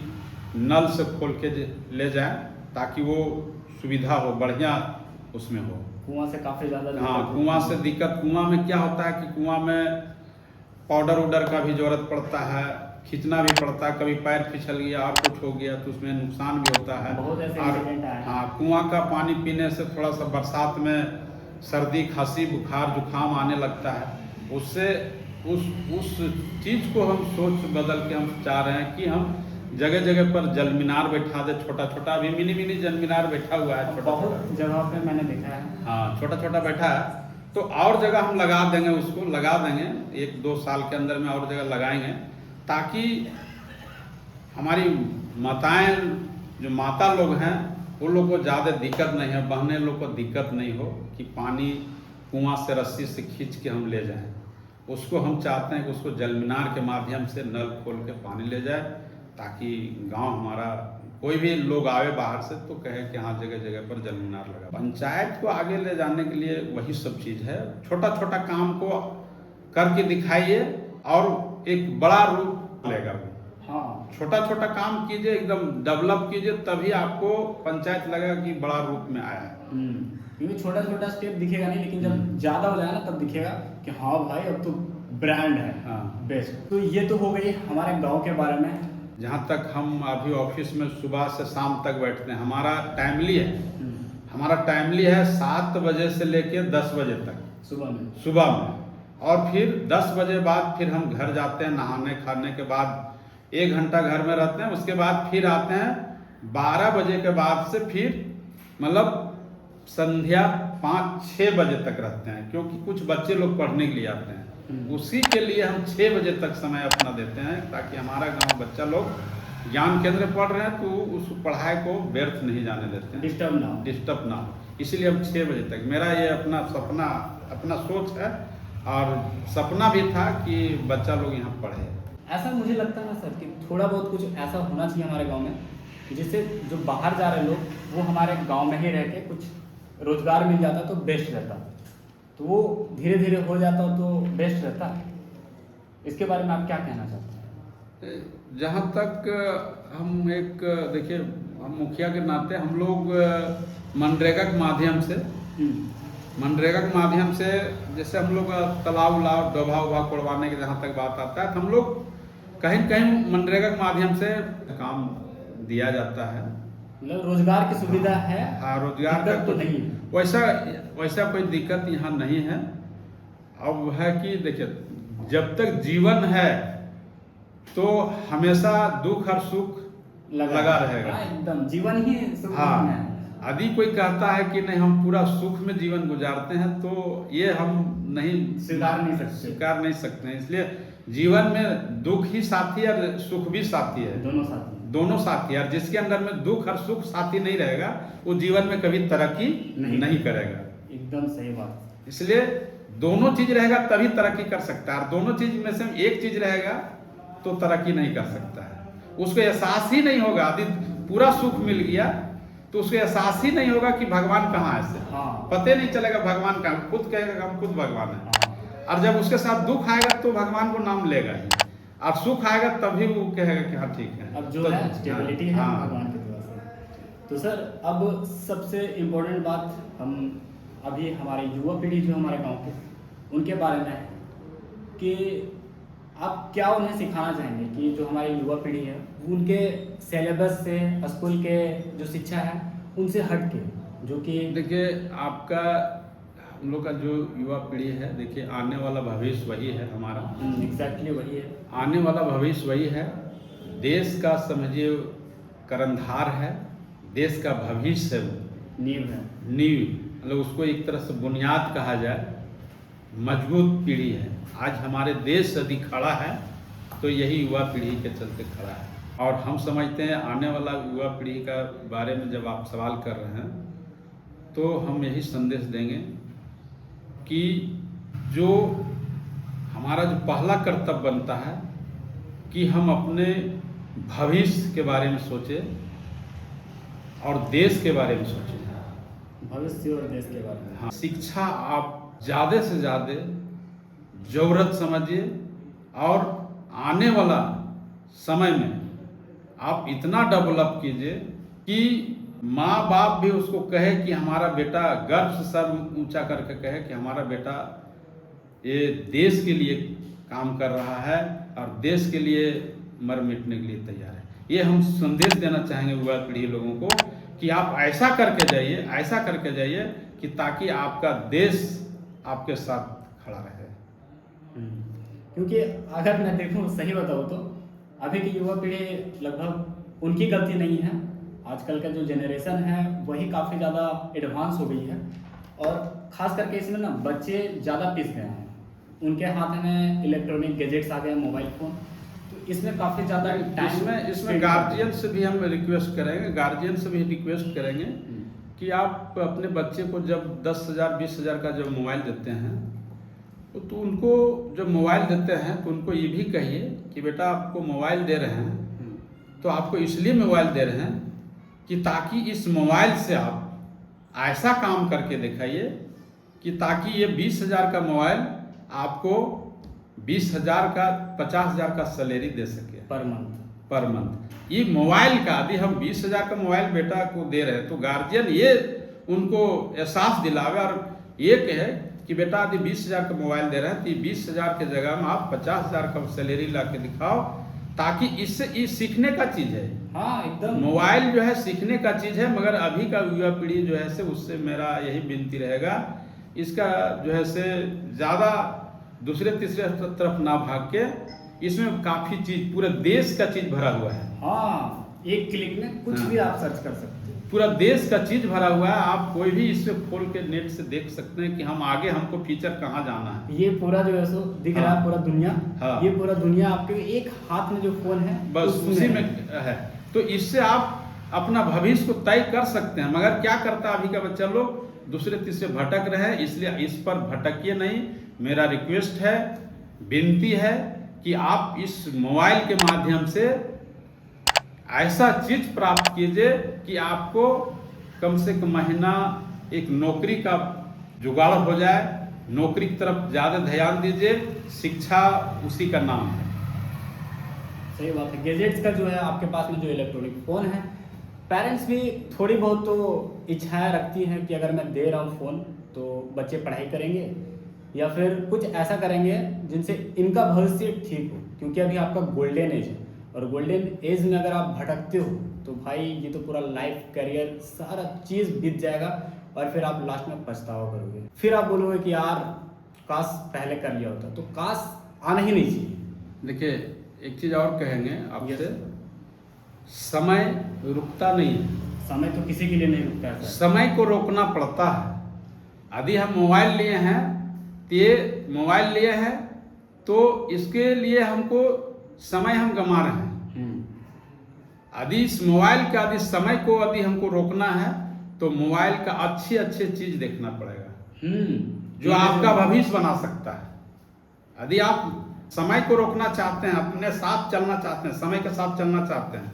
नल से खोल के ले जाए, ताकि वो सुविधा हो, बढ़िया उसमें हो। कुआं से काफ़ी ज़्यादा, हाँ, कुआं से दिक्कत, कुआं में क्या होता है कि कुआं में पाउडर का भी ज़रूरत पड़ता है, खींचना भी पड़ता है, कभी पैर फिसल गया और कुछ हो गया तो उसमें नुकसान भी होता है। बहुत ऐसे इंसिडेंट आए। हाँ, कुआं का पानी पीने से थोड़ा सा बरसात में सर्दी, खांसी, बुखार, जुखाम आने लगता है। उससे उस चीज़ को हम सोच बदल के हम चाह रहे हैं कि हम जगह जगह पर जल मीनार बैठा दे, छोटा छोटा। अभी मिनी जल मीनार बैठा हुआ है, बहुत जगह पे मैंने देखा है। हाँ, छोटा बैठा है। तो और जगह हम लगा देंगे, उसको लगा देंगे 1-2 साल के अंदर में, और जगह लगाएंगे, ताकि हमारी माताएं, जो माता लोग हैं, उन लोग को ज़्यादा दिक्कत नहीं है, बहने लोग को दिक्कत नहीं हो कि पानी कुआं से रस्सी से खींच के हम ले जाएं। उसको हम चाहते हैं कि उसको जल मीनार के माध्यम से नल खोल के पानी ले जाए, ताकि गांव हमारा कोई भी लोग आवे बाहर से तो कहे कि हाँ जगह जगह पर जल मीनार लगा। पंचायत को आगे ले जाने के लिए वही सब चीज़ है, छोटा छोटा काम को करके दिखाइए और एक बड़ा रूप लेगा वो। हाँ, छोटा छोटा काम कीजिए, एकदम डेवलप कीजिए, तभी आपको पंचायत लगेगा कि बड़ा रूप में आया है। क्योंकि छोटा छोटा स्टेप दिखेगा नहीं, लेकिन जब ज्यादा हो जाए ना तब दिखेगा कि हाँ भाई अब तो ब्रांड है। हाँ। बेस्ट। तो ये तो हो गई हमारे गांव के बारे में। जहाँ तक हम अभी ऑफिस में सुबह से शाम तक बैठते हैं, हमारा टाइमली है। हमारा टाइमली है 7 बजे से लेके 10 बजे तक सुबह में, और फिर 10 बजे बाद फिर हम घर जाते हैं, नहाने खाने के बाद 1 घंटा घर में रहते हैं। उसके बाद फिर आते हैं 12 बजे के बाद से, फिर मतलब संध्या 5-6 बजे तक रहते हैं, क्योंकि कुछ बच्चे लोग पढ़ने के लिए आते हैं। उसी के लिए हम 6 बजे तक समय अपना देते हैं, ताकि हमारा गांव बच्चा लोग ज्ञान केंद्र पढ़ रहे हैं तो उस पढ़ाई को व्यर्थ नहीं जाने देते हैं, डिस्टर्ब ना हो। इसलिए हम 6 बजे तक, मेरा ये अपना सपना, अपना सोच है, और सपना भी था कि बच्चा लोग यहाँ पढ़े। ऐसा मुझे लगता है ना सर कि थोड़ा बहुत कुछ ऐसा होना चाहिए हमारे गांव में, जिससे जो बाहर जा रहे लोग वो हमारे गांव में ही रह के कुछ रोजगार मिल जाता तो बेस्ट रहता, तो वो धीरे धीरे हो जाता तो बेस्ट रहता। इसके बारे में आप क्या कहना चाहते हैं? जहाँ तक हम एक देखिए, हम मुखिया के नाते हम लोग मनरेगा के माध्यम से जैसे हम लोग तालाब उलाब डोभा उभा कोड़वाने की जहाँ तक बात आता है, तो हम लोग कहीं कहीं मनरेगा के माध्यम से काम दिया जाता है। मतलब रोजगार की सुविधा है। हाँ, रोजगार का तो नहीं है। वैसा कोई दिक्कत यहाँ नहीं है। अब है कि देखिए, जब तक जीवन है तो हमेशा दुख और सुख लगा रहेगा। एकदम जीवन ही सुख में है। हाँ, यदि कोई कहता है कि नहीं हम पूरा सुख में जीवन गुजारते हैं, तो ये हम नहीं स्वीकार नहीं सकते हैं। इसलिए जीवन में दुख ही साथी और सुख भी साथी है, दोनों साथी। और जिसके अंदर में दुख और सुख साथी नहीं रहेगा, वो जीवन में कभी तरक्की नहीं करेगा। एकदम सही बात। इसलिए दोनों चीज रहेगा तभी तरक्की कर सकता है, और दोनों चीज में से एक चीज रहेगा तो तरक्की नहीं कर सकता है। उसको एहसास ही नहीं होगा, यदि पूरा सुख मिल गया तो उसको एहसास ही नहीं होगा कि भगवान कहाँ है से। हाँ। पता नहीं चलेगा भगवान कहाँ, खुद कहेगा हम खुद भगवान है। और जब उसके साथ दुख आएगा तो भगवान को नाम लेगा ही, और सुख आएगा तभी वो कहेगा कि हाँ ठीक है। अब जो है स्टेबिलिटी है भगवान की दुआ से। तो सर अब सबसे इम्पोर्टेंट बात, हम अभी हमारे युवा पीढ़ी जो हमारे गांव के, उनके बारे में है कि आप क्या उन्हें सिखाना चाहेंगे कि जो हमारी युवा पीढ़ी है उनके सिलेबस से, स्कूल के जो शिक्षा है उनसे हट के, जो कि देखिए आपका हम लोग का जो युवा पीढ़ी है, देखिए आने वाला भविष्य वही है हमारा। एग्जैक्टली वही है, आने वाला भविष्य वही है। देश का समझिए कर्णधार है, देश का भविष्य नींव है, मतलब उसको एक तरह से बुनियाद कहा जाए, मजबूत पीढ़ी है। आज हमारे देश यदि खड़ा है तो यही युवा पीढ़ी के चलते खड़ा है। और हम समझते हैं आने वाला युवा पीढ़ी का बारे में जब आप सवाल कर रहे हैं, तो हम यही संदेश देंगे कि जो हमारा जो पहला कर्तव्य बनता है कि हम अपने भविष्य के बारे में सोचें और देश के बारे में सोचें। भविष्य और देश के बारे में। हाँ, शिक्षा आप ज़्यादा से ज़्यादा ज़रूरत समझिए, और आने वाला समय में आप इतना डेवलप कीजिए कि माँ बाप भी उसको कहे कि हमारा बेटा, गर्व से सर ऊंचा करके कहे कि हमारा बेटा ये देश के लिए काम कर रहा है और देश के लिए मर मिटने के लिए तैयार है। ये हम संदेश देना चाहेंगे युवा पीढ़ी लोगों को कि आप ऐसा करके जाइए कि ताकि आपका देश आपके साथ खड़ा रहे। क्योंकि अगर मैं देखूं, सही बताऊं तो अभी की युवा पीढ़ी लगभग उनकी गलती नहीं है। आजकल का जो जनरेशन है वही काफ़ी ज़्यादा एडवांस हो गई है, और ख़ास करके इसमें ना बच्चे ज़्यादा पिस गए हैं। उनके हाथ में इलेक्ट्रॉनिक गैजेट्स आ गए, मोबाइल फ़ोन, तो इसमें काफ़ी ज़्यादा टाइम इसमें गार्जियन से भी हम रिक्वेस्ट करेंगे कि आप अपने बच्चे को जब 10,000 20,000 का जब मोबाइल देते हैं तो उनको जब मोबाइल देते हैं तो उनको ये भी कहिए कि बेटा आपको मोबाइल दे रहे हैं तो आपको इसलिए मोबाइल दे रहे हैं कि ताकि इस मोबाइल से आप ऐसा काम करके दिखाइए कि ताकि ये 20,000 का मोबाइल आपको 20,000 का 50,000 का सैलरी दे सके पर मंथ। ये मोबाइल का यदि हम 20,000 का मोबाइल बेटा को दे रहे हैं तो गार्जियन ये उनको एहसास दिलावे और ये कहे कि बेटा यदि 20,000 का मोबाइल दे रहे हैं तो 20,000 के जगह में आप 50,000 का सैलरी ला के दिखाओ, ताकि इससे ये सीखने का चीज है। हाँ एकदम, मोबाइल जो है सीखने का चीज है, मगर अभी का युवा पीढ़ी जो है से उससे मेरा यही विनती रहेगा, इसका जो है से ज्यादा दूसरे तीसरे तरफ ना भाग के, इसमें काफी चीज पूरे देश का चीज भरा हुआ है। हाँ एक क्लिक में कुछ भी आप सर्च कर सकते हैं, पूरा देश का चीज भरा हुआ है। आप कोई भी इससे खोल के नेट से देख सकते हैं कि हम आगे हमको फ्यूचर कहाँ जाना है। ये पूरा जो है सो दिख रहा है पूरा दुनिया। हाँ। ये पूरा दुनिया आपके एक हाथ में जो फोन है बस उसी में है। तो इससे आप अपना भविष्य को तय कर सकते हैं। मगर क्या करता है अभी का बच्चा लोग, दूसरे तीसरे भटक रहे हैं, इसलिए इस पर भटकिए नहीं। मेरा रिक्वेस्ट है, विनती है कि आप इस मोबाइल के माध्यम से ऐसा चीज प्राप्त कीजिए कि आपको कम से कम महीना एक नौकरी का जुगाड़ हो जाए। नौकरी की तरफ ज्यादा ध्यान दीजिए, शिक्षा उसी का नाम है। सही बात है। गैजेट्स का जो है आपके पास में जो इलेक्ट्रॉनिक फोन है, पेरेंट्स भी थोड़ी बहुत तो इच्छाएं रखती हैं कि अगर मैं दे रहा हूँ फोन तो बच्चे पढ़ाई करेंगे या फिर कुछ ऐसा करेंगे जिनसे इनका भविष्य ठीक हो, क्योंकि अभी आपका गोल्डन एज है और गोल्डन एज में अगर आप भटकते हो तो भाई ये तो पूरा लाइफ करियर सारा चीज़ बीत जाएगा और फिर आप लास्ट में पछतावा करोगे। फिर आप बोलोगे कि यार काश पहले कर लिया होता, तो काश आना ही नहीं चाहिए। देखिए एक चीज और कहेंगे आपसे, समय रुकता नहीं है। समय तो किसी के लिए नहीं रुकता है। समय को रोकना पड़ता है। यदि हम मोबाइल लिए हैं तो ये मोबाइल लिए हैं तो इसके लिए हमको समय हम गंवा रहे हैं। यदि इस मोबाइल का यदि समय को यदि हमको रोकना है तो मोबाइल का अच्छे चीज देखना पड़ेगा जो आपका भविष्य बना सकता है। यदि आप समय को रोकना चाहते हैं, अपने साथ चलना चाहते हैं, समय के साथ चलना चाहते हैं,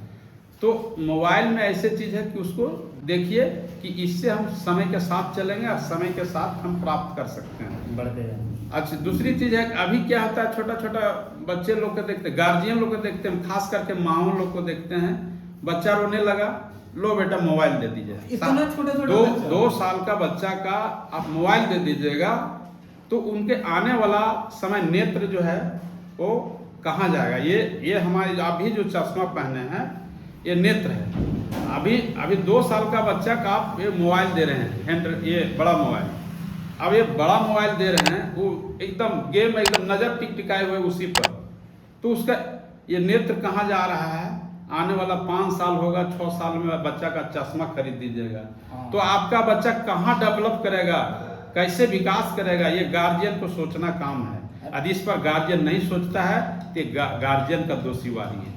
तो मोबाइल में ऐसे चीज है कि उसको देखिए कि इससे हम समय के साथ चलेंगे और समय के साथ हम प्राप्त कर सकते हैं, बढ़ते हैं। अच्छा दूसरी चीज है, अभी क्या होता है छोटा छोटा बच्चे लोग को देखते हैं, गार्जियन लोग को देखते हैं, खास करके माओ लोग को देखते हैं, बच्चा रोने लगा, लो बेटा मोबाइल दे दीजिए। इतना छोटा 2 साल का बच्चा का आप मोबाइल दे दीजिएगा तो उनके आने वाला समय नेत्र जो है वो कहाँ जाएगा। ये हमारे अभी जो चश्मा पहने हैं ये नेत्र है। अभी 2 साल का बच्चा का आप ये मोबाइल दे रहे हैं, ये बड़ा मोबाइल, अब ये बड़ा मोबाइल दे रहे हैं, वो एकदम गेम एकदम नजर टिकाए हुए उसी पर, तो उसका ये नेत्र कहाँ जा रहा है। आने वाला 5 साल होगा, 6 साल में बच्चा का चश्मा खरीद दीजिएगा। तो आपका बच्चा कहाँ डेवलप करेगा, कैसे विकास करेगा, ये गार्जियन को सोचना काम है। यदि इस पर गार्जियन नहीं सोचता है तो गार्जियन का दोषीवादी है।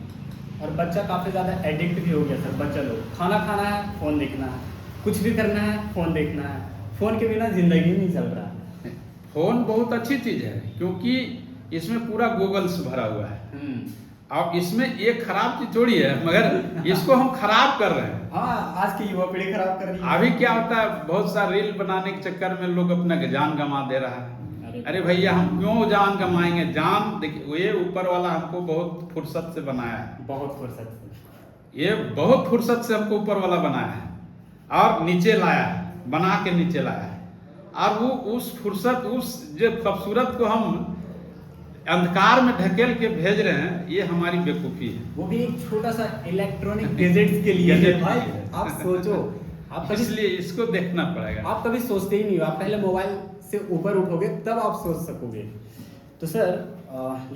और बच्चा काफी ज्यादा एडिक्ट भी हो गया सर। बच्चा लोग खाना खाना है फोन देखना है, कुछ भी करना है फोन देखना है, फोन के बिना जिंदगी नहीं चल रहा है। फोन बहुत अच्छी चीज है क्योंकि इसमें पूरा गूगल्स भरा हुआ है। अब इसमें एक खराब चीज थोड़ी है, मगर इसको हम खराब कर रहे हैं। हाँ, आज की युवा पीढ़ी खराब कर रही है। अभी क्या होता है, बहुत सारा रील बनाने के चक्कर में लोग अपना जान गंवा दे रहा है। अरे भैया हम क्यों जान गंवाएंगे, जान देखिए ये ऊपर वाला हमको बहुत फुर्सत से बनाया है, बहुत फुर्सत से, ये बहुत फुर्सत से हमको ऊपर वाला बनाया है और नीचे लाया है, बना के नीचे लाया है। और वो उस फुर्सत, उस जो खूबसूरत को हम अंधकार में ढकेल के भेज रहे हैं, ये हमारी बेवकूफ़ी है। वो भी एक छोटा सा इलेक्ट्रॉनिक गैजेट्स के लिए है भाई। आप सोचो, आप इसलिए इसको देखना पड़ेगा। आप कभी सोचते ही नहीं हो, आप पहले मोबाइल से ऊपर उठोगे तब आप सोच सकोगे। तो सर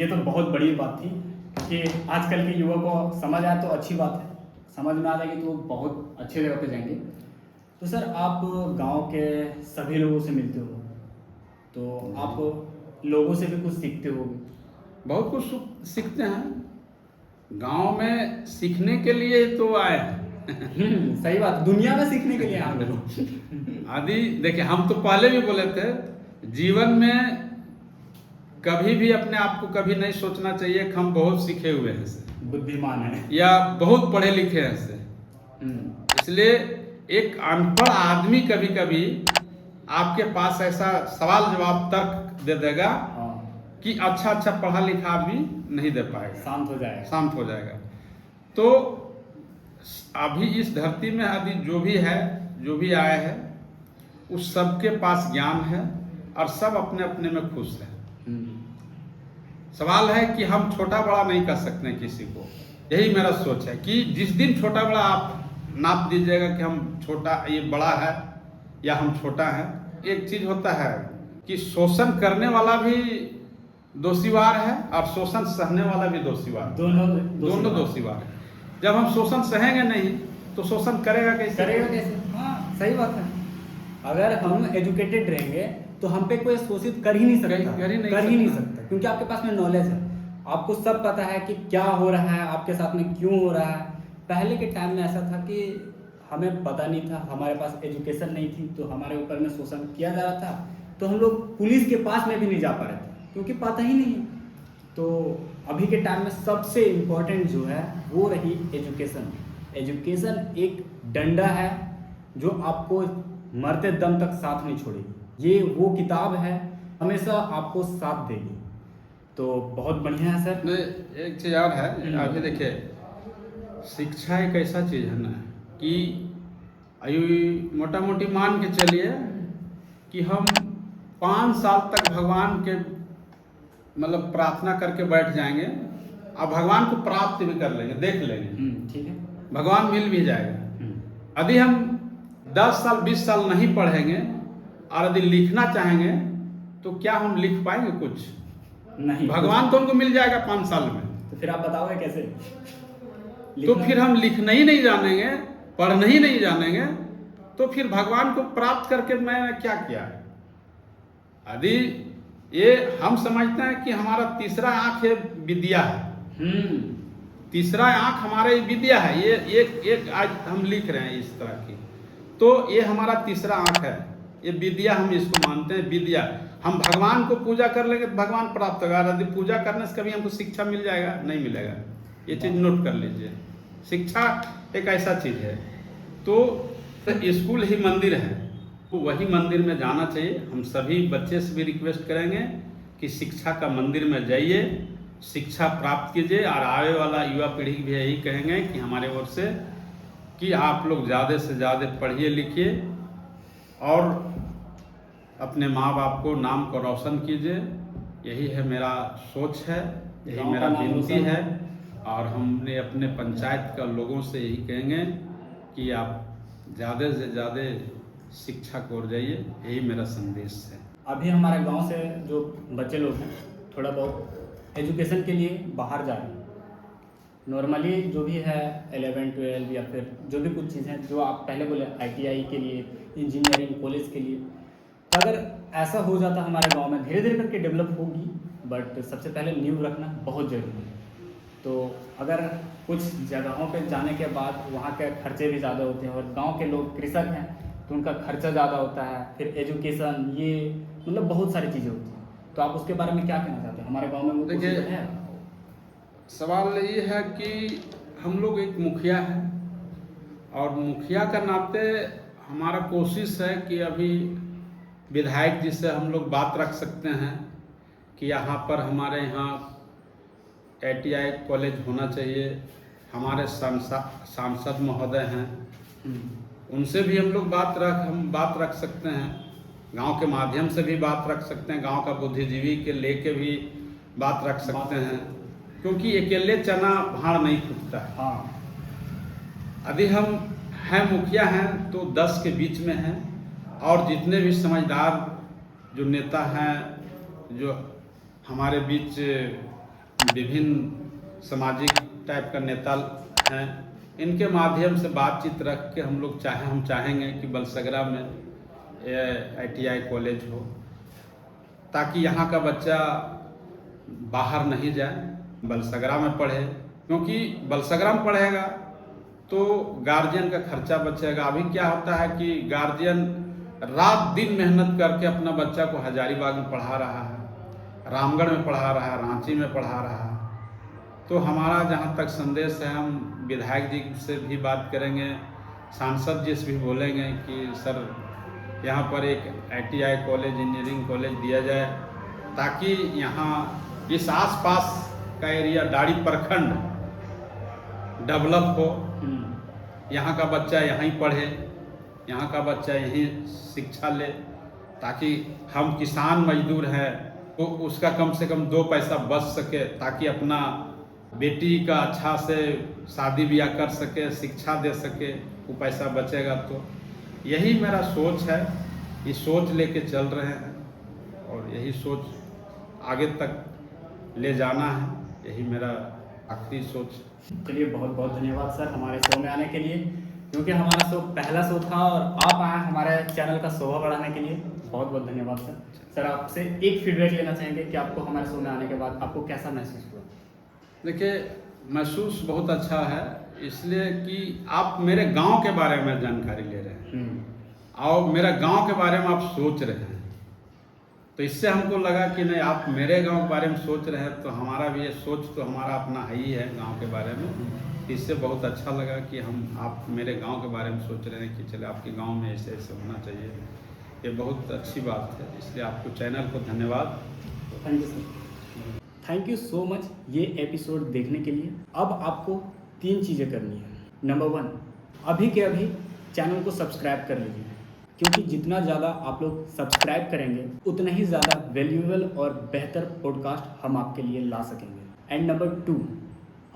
ये तो बहुत बड़ी बात थी कि आजकल के युवा को समझ आए तो अच्छी बात है, समझ में आ जाएगी तो बहुत अच्छे जगह पे जाएंगे। तो सर आप गांव के सभी लोगों से मिलते हो तो आप लोगों से भी कुछ सीखते हो? बहुत कुछ सीखते हैं। गांव में सीखने के लिए तो आए हैं। सही बात, दुनिया में सीखने के लिए हम लोग। आदि देखिए, हम तो पहले भी बोले थे, जीवन में कभी भी अपने आप को कभी नहीं सोचना चाहिए कि हम बहुत सीखे हुए हैं से, बुद्धिमान है या बहुत पढ़े लिखे हैं से। इसलिए एक अनपढ़ आदमी कभी कभी आपके पास ऐसा सवाल जवाब तर्क दे देगा हाँ, कि अच्छा अच्छा पढ़ा लिखा आदमी नहीं दे पाएगा, शांत हो जाएगा। शांत हो जाएगा। तो अभी इस धरती में यदि जो भी है, जो भी आए हैं, उस सबके पास ज्ञान है और सब अपने अपने में खुश है। सवाल है कि हम छोटा बड़ा नहीं कर सकते किसी को। यही मेरा सोच है कि जिस दिन छोटा बड़ा आप नाप दीजिएगा कि हम छोटा, ये बड़ा है या हम छोटा है। एक चीज होता है कि शोषण करने वाला भी दोषीवार है और शोषण सहने वाला भी दोषीवार, दोनों दोषीवार है। जब हम शोषण सहेंगे नहीं तो शोषण करेगा कैसे? हाँ, सही बात है। अगर हम एजुकेटेड रहेंगे तो हम पे कोई शोषित कर ही नहीं सकता, कर ही नहीं सकता, क्योंकि आपके पास में नॉलेज है, आपको सब पता है कि क्या हो रहा है, आपके साथ में क्यों हो रहा है। पहले के टाइम में ऐसा था कि हमें पता नहीं था, हमारे पास एजुकेशन नहीं थी, तो हमारे ऊपर में शोषण किया जा रहा था, तो हम लोग पुलिस के पास में भी नहीं जा पा रहे थे क्योंकि पता ही नहीं है। तो अभी के टाइम में सबसे इम्पोर्टेंट जो है वो रही एजुकेशन। एजुकेशन एक डंडा है जो आपको मरते दम तक साथ नहीं छोड़ेगी। ये वो किताब है, हमेशा आपको साथ देगी। तो बहुत बढ़िया है सर। एक चीज और है, अभी देखिए, शिक्षा एक ऐसा चीज है ना कि अभी मोटा मोटी मान के चलिए कि हम 5 साल तक भगवान के मतलब प्रार्थना करके बैठ जाएंगे और भगवान को प्राप्त भी कर लेंगे, देख लेंगे, ठीक है, भगवान मिल भी जाएगा। यदि हम 10 साल 20 साल नहीं पढ़ेंगे और यदि लिखना चाहेंगे तो क्या हम लिख पाएंगे? कुछ नहीं। भगवान तो हमको मिल जाएगा 5 साल में, तो फिर आप बताओगे कैसे? तो फिर हम लिखना ही नहीं जानेंगे, पढ़ना ही नहीं जानेंगे, तो फिर भगवान को प्राप्त करके मैंने क्या किया? यदि ये हम समझते हैं कि हमारा तीसरा आंख है विद्या है, तीसरा आंख हमारे विद्या है, ये एक आज हम लिख रहे हैं इस तरह की, तो ये हमारा तीसरा आंख है, ये विद्या हम इसको मानते हैं विद्या। हम भगवान को पूजा कर लेंगे तो भगवान प्राप्त होगा। यदि पूजा करने से कभी हमको शिक्षा मिल जाएगा? नहीं मिलेगा। ये चीज नोट कर लीजिए, शिक्षा एक ऐसा चीज है। तो स्कूल ही मंदिर है, तो वही मंदिर में जाना चाहिए। हम सभी बच्चे से भी रिक्वेस्ट करेंगे कि शिक्षा का मंदिर में जाइए, शिक्षा प्राप्त कीजिए। और आने वाला युवा पीढ़ी भी यही कहेंगे कि हमारे ओर से कि आप लोग ज़्यादा से ज़्यादा पढ़िए लिखिए और अपने माँ बाप को नाम को रोशन कीजिए। यही है मेरा सोच है, यही मेरा विनती है। और हमने अपने पंचायत का लोगों से यही कहेंगे कि आप ज़्यादा से ज़्यादा शिक्षा को ओर जाइए, यही मेरा संदेश है। अभी हमारे गांव से जो बच्चे लोग हैं थोड़ा बहुत एजुकेशन के लिए बाहर जा रहे हैं। नॉर्मली जो भी है 11, 12 या फिर जो भी कुछ चीज़ें जो आप पहले बोले ITI के लिए, इंजीनियरिंग कॉलेज के लिए, तो अगर ऐसा हो जाता हमारे गांव में, धीरे धीरे करके डेवलप होगी, बट सबसे पहले नींव रखना बहुत ज़रूरी है। तो अगर कुछ जगहों पे जाने के बाद वहाँ के खर्चे भी ज़्यादा होते हैं और गांव के लोग कृषक हैं तो उनका खर्चा ज़्यादा होता है, फिर एजुकेशन, ये मतलब बहुत सारी चीज़ें होती हैं। तो आप उसके बारे में क्या कहना चाहते हैं? हमारे गांव में वो देखिए, है। सवाल ये है कि हम लोग एक मुखिया हैं और मुखिया का नाते हमारा कोशिश है कि अभी विधायक जी से हम लोग बात रख सकते हैं कि यहाँ पर हमारे यहाँ ITI कॉलेज होना चाहिए। हमारे सांसद महोदय हैं, उनसे भी हम लोग बात रख सकते हैं, गांव के माध्यम से भी बात रख सकते हैं, गांव का बुद्धिजीवी के लेके भी बात रख सकते हैं, क्योंकि अकेले चना भाड़ नहीं फूटता है। हाँ, यदि हम हैं मुखिया हैं तो 10 के बीच में हैं, और जितने भी समझदार जो नेता हैं, जो हमारे बीच विभिन्न सामाजिक टाइप का नेता हैं, इनके माध्यम से बातचीत रख के हम लोग चाहेंगे कि बलसगरा में ITI कॉलेज हो, ताकि यहाँ का बच्चा बाहर नहीं जाए, बलसगरा में पढ़े, क्योंकि बलसगरा में पढ़ेगा तो गार्जियन का खर्चा बचेगा। अभी क्या होता है कि गार्जियन रात दिन मेहनत करके अपना बच्चा को हजारीबाग में पढ़ा रहा है, रामगढ़ में पढ़ा रहा है, रांची में पढ़ा रहा है। तो हमारा जहाँ तक संदेश है, हम विधायक जी से भी बात करेंगे, सांसद जी से भी बोलेंगे कि सर यहाँ पर एक ITI कॉलेज, इंजीनियरिंग कॉलेज दिया जाए, ताकि यहाँ इस आसपास का एरिया डाड़ी प्रखंड डेवलप हो, यहाँ का बच्चा यहीं पढ़े, यहाँ का बच्चा यहीं शिक्षा ले, ताकि हम किसान मजदूर हैं तो उसका कम से कम 2 पैसा बच सके, ताकि अपना बेटी का अच्छा से शादी ब्याह कर सके, शिक्षा दे सके, वो पैसा बचेगा। तो यही मेरा सोच है, ये सोच लेके चल रहे हैं और यही सोच आगे तक ले जाना है, यही मेरा आखिरी सोच। चलिए, बहुत बहुत धन्यवाद सर हमारे शो में आने के लिए, क्योंकि हमारा शो पहला शो था और आप आए हमारे चैनल का शोभा बढ़ाने के लिए। बहुत बहुत धन्यवाद सर। सर आपसे एक फीडबैक लेना चाहेंगे कि आपको हमारे शो में आने के बाद आपको कैसा महसूस हुआ? देखिए, महसूस बहुत अच्छा है, इसलिए कि आप मेरे गांव के बारे में जानकारी ले रहे हैं और मेरा गांव के बारे में आप सोच रहे हैं, तो इससे हमको लगा कि नहीं, आप मेरे गांव के बारे में सोच रहे हैं, तो हमारा भी ये सोच तो हमारा अपना है ही है गांव के बारे में। इससे बहुत अच्छा लगा कि आप मेरे गांव के बारे में सोच रहे हैं कि चले आपके गांव में ऐसे ऐसे होना चाहिए। ये बहुत अच्छी बात है, इसलिए आपको चैनल को धन्यवाद। Thank you sir, thank you so much ये एपिसोड देखने के लिए। अब आपको 3 चीज़ें करनी है। नंबर 1, अभी के अभी चैनल को सब्सक्राइब कर लीजिए, क्योंकि जितना ज़्यादा आप लोग सब्सक्राइब करेंगे उतना ही ज़्यादा वैल्यूएबल और बेहतर पॉडकास्ट हम आपके लिए ला सकेंगे। एंड नंबर 2,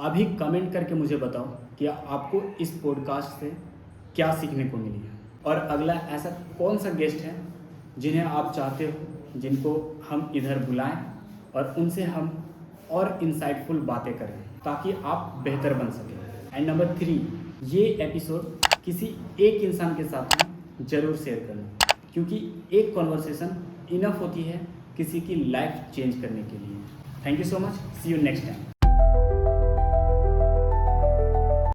अभी कमेंट करके मुझे बताओ कि आपको इस पॉडकास्ट से क्या सीखने को मिली है, और अगला ऐसा कौन सा गेस्ट है जिन्हें आप चाहते हो जिनको हम इधर बुलाएं और उनसे हम और इंसाइटफुल बातें करें, ताकि आप बेहतर बन सकें। एंड नंबर 3, ये एपिसोड किसी एक इंसान के साथ में ज़रूर शेयर करना, क्योंकि एक कॉन्वर्सेशन इनफ होती है किसी की लाइफ चेंज करने के लिए। Thank you so much, see you next time.